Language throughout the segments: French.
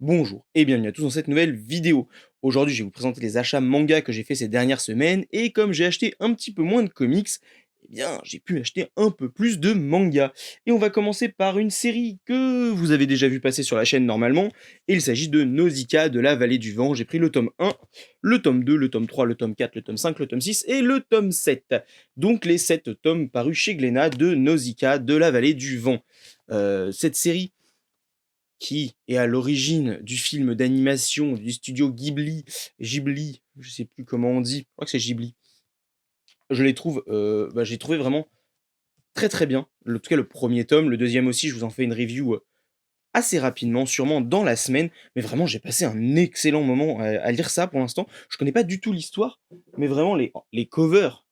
Bonjour et bienvenue à tous dans cette nouvelle vidéo. Aujourd'hui, je vais vous présenter les achats manga que j'ai fait ces dernières semaines et comme j'ai acheté un petit peu moins de comics, eh bien, j'ai pu acheter un peu plus de manga. Et on va commencer par une série que vous avez déjà vu passer sur la chaîne normalement. Et il s'agit de Nausicaa de la Vallée du Vent. J'ai pris le tome 1, le tome 2, le tome 3, le tome 4, le tome 5, le tome 6 et le tome 7. Donc les 7 tomes parus chez Glénat de Nausicaa de la Vallée du Vent. Cette série qui est à l'origine du film d'animation du studio Ghibli, je sais plus comment on dit, je crois que c'est Ghibli. J'ai trouvé vraiment très très bien. En tout cas le premier tome, le deuxième aussi, je vous en fais une review assez rapidement, sûrement dans la semaine. Mais vraiment, j'ai passé un excellent moment à lire ça pour l'instant. Je connais pas du tout l'histoire, mais vraiment les covers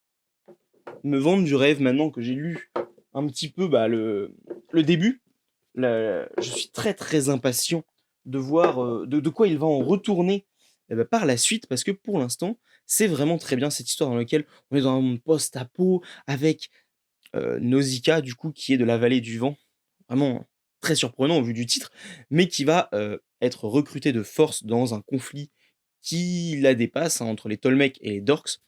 me vendent du rêve maintenant que j'ai lu un petit peu le début. Je suis très très impatient de voir de quoi il va en retourner par la suite, parce que pour l'instant, c'est vraiment très bien cette histoire dans laquelle on est dans un monde post-apo avec Nausicaa, du coup, qui est de la vallée du vent. Vraiment très surprenant au vu du titre, mais qui va être recruté de force dans un conflit qui la dépasse hein, entre les Tolmecs et les Dorks,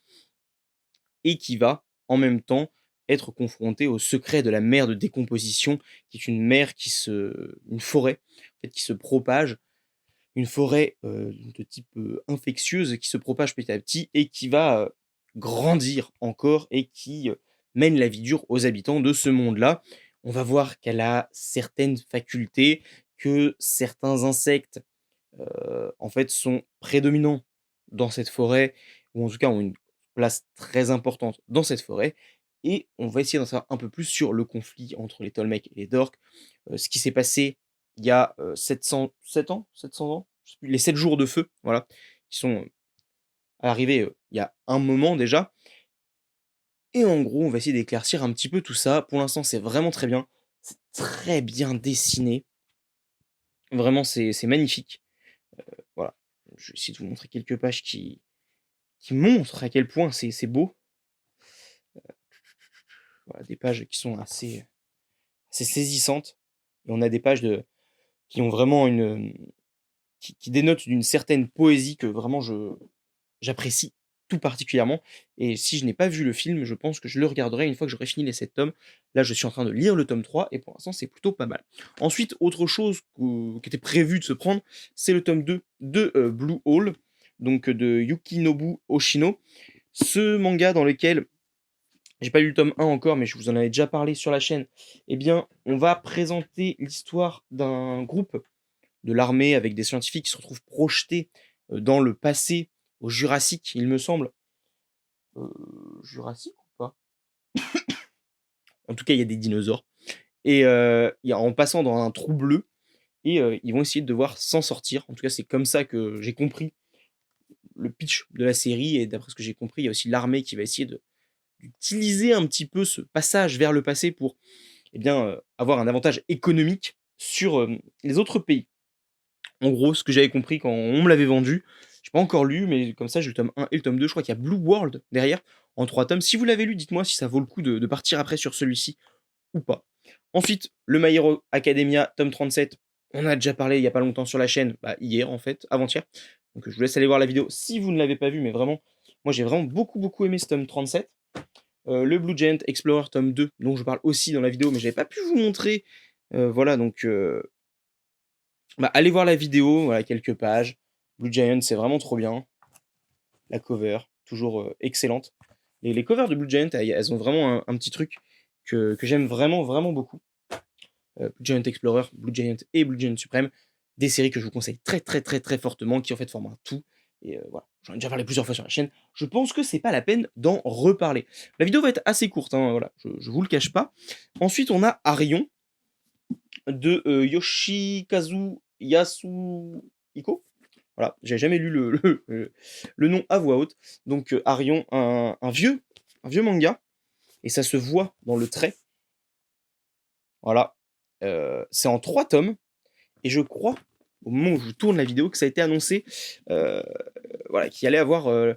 et qui va, en même temps, être confronté au secret de la mer de décomposition, qui est une mer une forêt, en fait, qui se propage, une forêt de type infectieuse, qui se propage petit à petit et qui va grandir encore et qui mène la vie dure aux habitants de ce monde-là. On va voir qu'elle a certaines facultés, que certains insectes en fait, sont prédominants dans cette forêt, ou en tout cas ont une place très importante dans cette forêt. Et on va essayer d'en savoir un peu plus sur le conflit entre les Tolmecs et les Dorks, ce qui s'est passé il y a 700 ans, 700 ans, je sais plus, les 7 jours de feu, voilà, qui sont arrivés il y a un moment déjà. Et en gros, on va essayer d'éclaircir un petit peu tout ça. Pour l'instant, c'est vraiment très bien. C'est très bien dessiné. Vraiment, c'est magnifique. Voilà. Je vais essayer de vous montrer quelques pages qui montrent à quel point c'est beau. Voilà, des pages qui sont assez saisissantes. Et on a des pages qui ont vraiment qui dénotent d'une certaine poésie que vraiment j'apprécie tout particulièrement. Et si je n'ai pas vu le film, je pense que je le regarderai une fois que j'aurai fini les 7 tomes. Là, je suis en train de lire le tome 3 et pour l'instant, c'est plutôt pas mal. Ensuite, autre chose qui était prévu de se prendre, c'est le tome 2 de Blue Hole, donc de Yukinobu Oshino. Ce manga dans lequel j'ai pas lu le tome 1 encore, mais je vous en avais déjà parlé sur la chaîne. Eh bien, on va présenter l'histoire d'un groupe de l'armée avec des scientifiques qui se retrouvent projetés dans le passé, au Jurassique, il me semble. Jurassique ou pas? En tout cas, il y a des dinosaures. Et en passant dans un trou bleu, et ils vont essayer de devoir s'en sortir. En tout cas, c'est comme ça que j'ai compris le pitch de la série. Et d'après ce que j'ai compris, il y a aussi l'armée qui va essayer d'utiliser un petit peu ce passage vers le passé pour eh bien, avoir un avantage économique sur les autres pays. En gros, ce que j'avais compris quand on me l'avait vendu, j'ai pas encore lu, mais comme ça, j'ai le tome 1 et le tome 2. Je crois qu'il y a Blue World derrière, en 3 tomes. Si vous l'avez lu, dites-moi si ça vaut le coup de partir après sur celui-ci ou pas. Ensuite, le My Hero Academia, tome 37. On a déjà parlé il y a pas longtemps sur la chaîne, hier en fait, avant-hier. Donc je vous laisse aller voir la vidéo si vous ne l'avez pas vu, mais vraiment, moi j'ai vraiment beaucoup beaucoup aimé ce tome 37. Le Blue Giant Explorer tome 2, dont je parle aussi dans la vidéo, mais j'avais pas pu vous montrer. Voilà, donc allez voir la vidéo, voilà, quelques pages. Blue Giant, c'est vraiment trop bien. La cover, toujours excellente. Et les covers de Blue Giant, elles ont vraiment un petit truc que j'aime vraiment, vraiment beaucoup. Blue Giant Explorer, Blue Giant et Blue Giant Supreme, des séries que je vous conseille très, très, très, très fortement, qui en fait forment un tout. Et voilà, j'en ai déjà parlé plusieurs fois sur la chaîne. Je pense que c'est pas la peine d'en reparler. La vidéo va être assez courte, hein, voilà, je vous le cache pas. Ensuite, on a Arion de Yoshikazu Yasuhiko. Voilà, j'ai jamais lu le nom à voix haute. Donc Arion, un vieux manga, et ça se voit dans le trait. Voilà, c'est en 3 tomes, et je crois, au moment où je tourne la vidéo, que ça a été annoncé voilà, qu'il allait avoir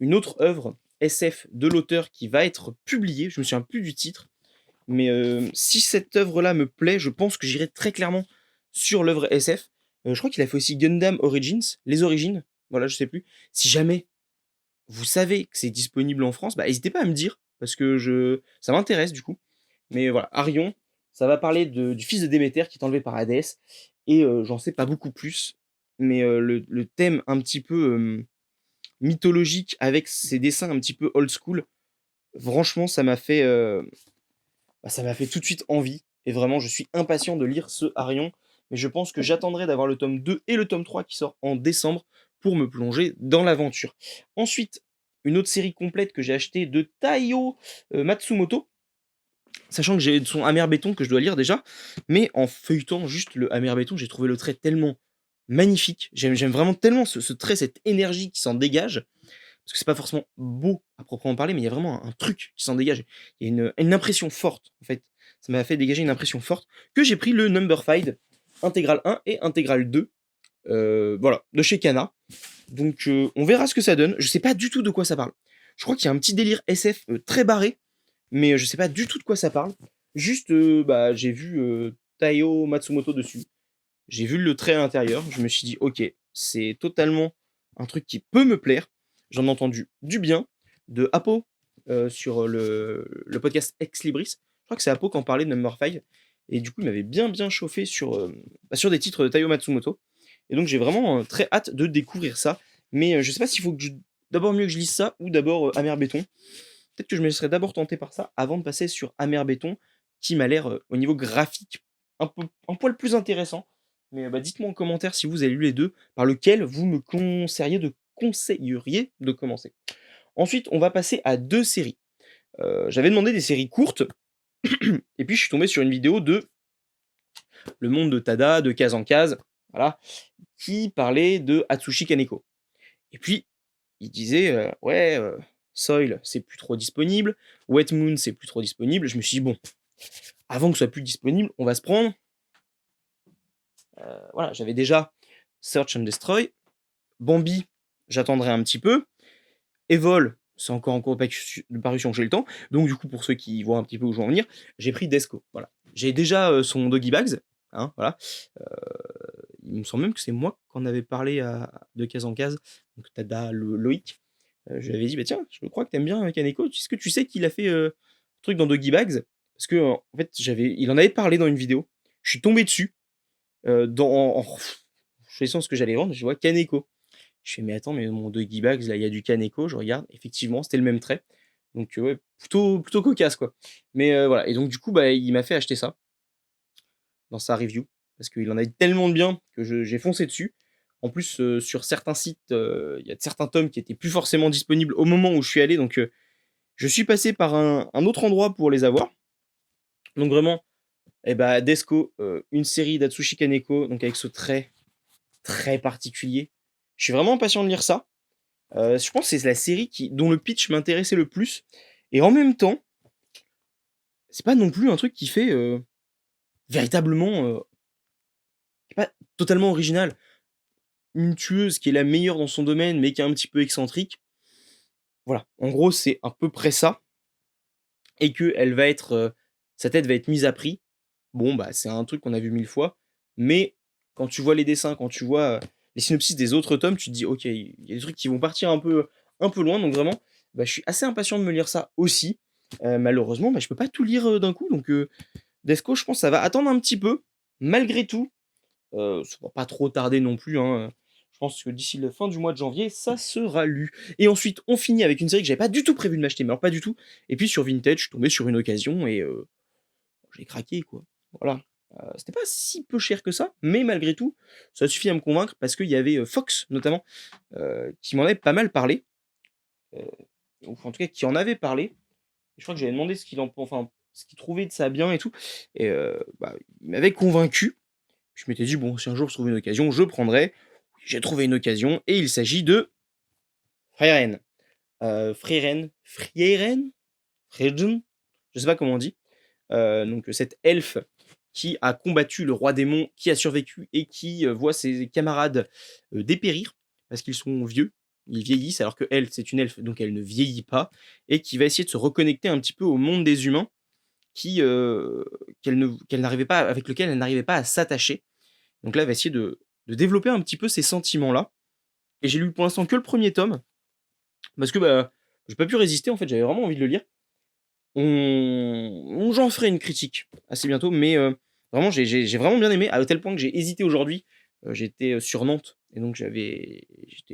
une autre œuvre SF de l'auteur qui va être publiée. Je me souviens plus du titre, mais si cette œuvre-là me plaît, je pense que j'irai très clairement sur l'œuvre SF. Je crois qu'il a fait aussi Gundam Origins, les origines, voilà, je sais plus. Si jamais vous savez que c'est disponible en France, bah, hésitez pas à me dire, parce que ça m'intéresse du coup. Mais voilà, Arion, ça va parler du fils de Déméter qui est enlevé par Hadès, et j'en sais pas beaucoup plus. Mais le thème un petit peu mythologique avec ses dessins un petit peu old school, franchement, ça m'a fait tout de suite envie. Et vraiment, je suis impatient de lire ce Arion. Mais je pense que j'attendrai d'avoir le tome 2 et le tome 3 qui sort en décembre pour me plonger dans l'aventure. Ensuite, une autre série complète que j'ai achetée de Taiyo Matsumoto. Sachant que j'ai son Amer Béton que je dois lire déjà. Mais en feuilletant juste le Amer Béton, j'ai trouvé le trait tellement magnifique. J'aime vraiment tellement ce trait, cette énergie qui s'en dégage. Parce que c'est pas forcément beau à proprement parler, mais il y a vraiment un truc qui s'en dégage. Il y a une impression forte, en fait. Ça m'a fait dégager une impression forte que j'ai pris le Number 5, intégrale 1 et intégrale 2, voilà, de chez Kana. Donc on verra ce que ça donne. Je sais pas du tout de quoi ça parle. Je crois qu'il y a un petit délire SF très barré, mais je sais pas du tout de quoi ça parle. Juste, bah, j'ai vu Taiyo Matsumoto dessus. J'ai vu le trait à l'intérieur. Je me suis dit, ok, c'est totalement un truc qui peut me plaire. J'en ai entendu du bien de Apo sur le podcast Ex Libris. Je crois que c'est Apo qui en parlait de Number 5. Et du coup, il m'avait bien chauffé sur des titres de Taiyo Matsumoto. Et donc, j'ai vraiment très hâte de découvrir ça. Mais je sais pas s'il faut que d'abord mieux que je lise ça ou d'abord Amer Béton. Peut-être que je me laisserai d'abord tenter par ça avant de passer sur Amer Béton, qui m'a l'air au niveau graphique un poil plus intéressant. Mais bah, dites-moi en commentaire si vous avez lu les deux, par lequel vous me conseilleriez de commencer. Ensuite, on va passer à deux séries. J'avais demandé des séries courtes, et puis je suis tombé sur une vidéo de Le Monde de Tada, de Case en Case, voilà, qui parlait de Atsushi Kaneko. Et puis, il disait, ouais, Soil, c'est plus trop disponible, Wet Moon, c'est plus trop disponible. Je me suis dit, bon, avant que ce soit plus disponible, on va se prendre. Voilà, j'avais déjà Search and Destroy. Bambi, j'attendrai un petit peu. Evol, c'est encore en cours de parution, j'ai le temps. Donc, du coup, pour ceux qui voient un petit peu où je veux en venir, j'ai pris Desco. Voilà. J'ai déjà son Doggy Bags. Hein, voilà. Il me semble même que c'est moi qu'on avait parlé de case en case. Donc, Tada, Loïc. Je lui avais dit, bah tiens, je crois que t'aimes bien Kaneko. Est-ce que tu sais qu'il a fait un truc dans Doggy Bags? Parce que, en fait, il en avait parlé dans une vidéo. Je suis tombé dessus. En choisissant ce que j'allais vendre, je vois Kaneko. Je fais, mais attends, mais mon Doggy Bags, là, il y a du Kaneko. Je regarde, effectivement, c'était le même trait. Donc, ouais, plutôt cocasse, quoi. Mais voilà. Et donc, du coup, bah, il m'a fait acheter ça dans sa review. Parce qu'il en a dit tellement de bien que j'ai foncé dessus. En plus, sur certains sites, il y a certains tomes qui étaient plus forcément disponibles au moment où je suis allé. Donc, je suis passé par un autre endroit pour les avoir. Donc, vraiment, eh ben, Desco, une série d'Atsushi Kaneko, donc avec ce trait très particulier. Je suis vraiment impatient de lire ça. Je pense que c'est la série dont le pitch m'intéressait le plus. Et en même temps, c'est pas non plus un truc qui fait véritablement pas totalement original. Une tueuse qui est la meilleure dans son domaine, mais qui est un petit peu excentrique. Voilà. En gros, c'est à peu près ça. Et que sa tête va être mise à prix. Bon, bah, c'est un truc qu'on a vu 1000 fois. Mais quand tu vois les dessins, quand tu vois les synopsis des autres tomes, tu te dis, ok, il y a des trucs qui vont partir un peu loin. Donc vraiment, bah, je suis assez impatient de me lire ça aussi. Malheureusement, bah, je peux pas tout lire d'un coup. Donc Desco, je pense que ça va attendre un petit peu. Malgré tout, ça va pas trop tarder non plus. Hein. Je pense que d'ici la fin du mois de janvier, ça sera lu. Et ensuite, on finit avec une série que j'avais pas du tout prévu de m'acheter, mais alors pas du tout. Et puis sur Vintage, je suis tombé sur une occasion et j'ai craqué, quoi. Voilà. C'était pas si peu cher que ça, mais malgré tout, ça suffit à me convaincre parce qu'il y avait Fox, notamment, qui m'en avait pas mal parlé. Ou en tout cas, qui en avait parlé. Je crois que j'avais demandé ce qu'il trouvait de ça bien et tout. Et bah, il m'avait convaincu. Je m'étais dit, bon, si un jour je trouve une occasion, je prendrai. J'ai trouvé une occasion et il s'agit de Frieren. Frieren, je sais pas comment on dit. Donc cette elfe qui a combattu le roi démon, qui a survécu et qui voit ses camarades dépérir parce qu'ils sont vieux, ils vieillissent alors que elle, c'est une elfe, donc elle ne vieillit pas, et qui va essayer de se reconnecter un petit peu au monde des humains qu'elle n'arrivait pas, avec lequel elle n'arrivait pas à s'attacher. Donc là, elle va essayer de développer un petit peu ces sentiments-là. Et j'ai lu pour l'instant que le premier tome, parce que bah, j'ai pas pu résister, en fait, j'avais vraiment envie de le lire. J'en ferai une critique assez bientôt, mais vraiment, j'ai vraiment bien aimé, à tel point que j'ai hésité aujourd'hui. J'étais sur Nantes, et donc j'étais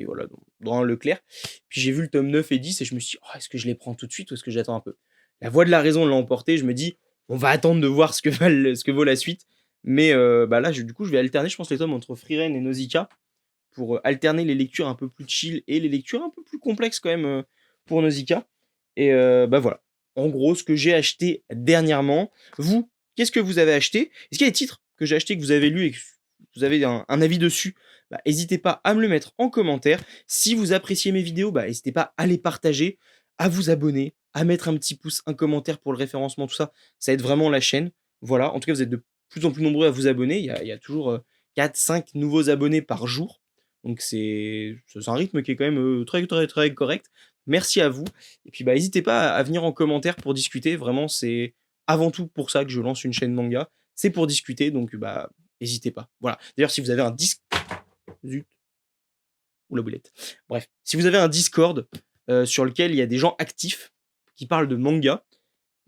voilà, dans un Leclerc. Puis j'ai vu le tome 9 et 10, et je me suis dit, oh, est-ce que je les prends tout de suite ou est-ce que j'attends un peu? La voix de la raison l'a emporté, je me dis, on va attendre de voir ce que vaut la suite. Mais bah là, du coup, je vais alterner, je pense, les tomes entre Frieren et Nausicaa pour alterner les lectures un peu plus chill et les lectures un peu plus complexes quand même pour Nausicaa. Et bah voilà. En gros, ce que j'ai acheté dernièrement. Vous, qu'est-ce que vous avez acheté? Est-ce qu'il y a des titres que j'ai achetés que vous avez lus et que vous avez un avis dessus? Bah, n'hésitez pas à me le mettre en commentaire. Si vous appréciez mes vidéos, bah, n'hésitez pas à les partager, à vous abonner, à mettre un petit pouce, un commentaire pour le référencement, tout ça. Ça aide vraiment la chaîne. Voilà, en tout cas, vous êtes de plus en plus nombreux à vous abonner. Il y a toujours 4-5 nouveaux abonnés par jour. Donc c'est un rythme qui est quand même très, très, très correct. Merci à vous. Et puis bah, n'hésitez pas à venir en commentaire pour discuter. Vraiment, c'est avant tout pour ça que je lance une chaîne manga. C'est pour discuter, donc bah, n'hésitez pas. Voilà. D'ailleurs, si vous avez un disque. Zut. Ou la boulette. Bref. Si vous avez un Discord sur lequel il y a des gens actifs qui parlent de manga,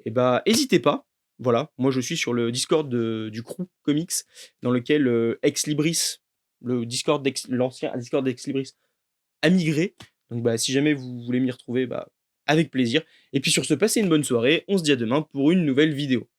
et bah, n'hésitez pas. Voilà. Moi, je suis sur le Discord du Crew Comics, dans lequel Ex Libris, l'ancien Discord d'Ex Libris, a migré. Donc bah, si jamais vous voulez m'y retrouver, bah, avec plaisir. Et puis sur ce, passez une bonne soirée. On se dit à demain pour une nouvelle vidéo.